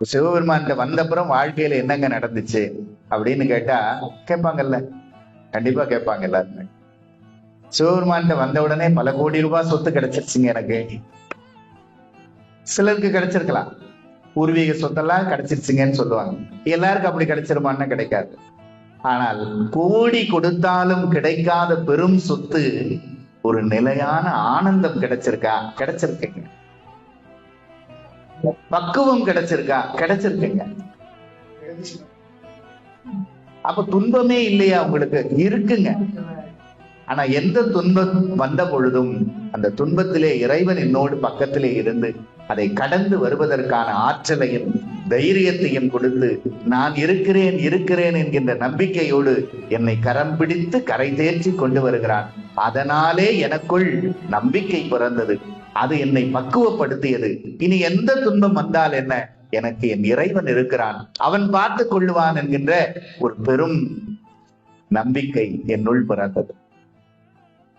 சிவபெருமான்கிட்ட வந்தப்புறம் வாழ்க்கையில என்னங்க நடந்துச்சு அப்படின்னு கேட்டா கேட்பாங்கல்ல, கண்டிப்பா கேட்பாங்க எல்லாருமே. சிவபெருமான்கிட்ட வந்த உடனே பல கோடி ரூபாய் சொத்து கிடைச்சிருச்சுங்க எனக்கு. சிலருக்கு கிடைச்சிருக்கலாம், பூர்வீக சொத்தெல்லாம் கிடைச்சிருச்சுங்கன்னு சொல்லுவாங்க. எல்லாருக்கும் அப்படி கிடைச்சிருமான்னு கிடைக்காது. ஆனால் கோடி கொடுத்தாலும் கிடைக்காத பெரும் சொத்து ஒரு நிலையான ஆனந்தம் கிடைச்சிருக்கா? கிடைச்சிருக்குங்க. பக்குவம் கிடைச்சிருக்கா? கிடைச்சிருக்குங்க. அப்ப துன்பமே இல்லையா உங்களுக்கு? இருக்குங்க. ஆனா எந்த துன்பம் வந்த பொழுதும் அந்த துன்பத்திலே இறைவன் என்னோடு பக்கத்திலே இருந்து அதை கடந்து வருவதற்கான ஆற்றலையும் தைரியத்தையும் கொடுத்து நான் இருக்கிறேன் இருக்கிறேன் என்கின்ற நம்பிக்கையோடு என்னை கரம் பிடித்து கரை தேற்றி கொண்டு வருகிறான். அதனாலே எனக்குள் நம்பிக்கை பிறந்தது. அது என்னை பக்குவப்படுத்தியது. இனி எந்த துன்பம் வந்தால் என்ன, எனக்கு என் இறைவன் இருக்கிறான், அவன் பார்த்துக் கொள்ளுவான் என்கின்ற ஒரு பெரும் நம்பிக்கை என்னுள் பிறந்தது.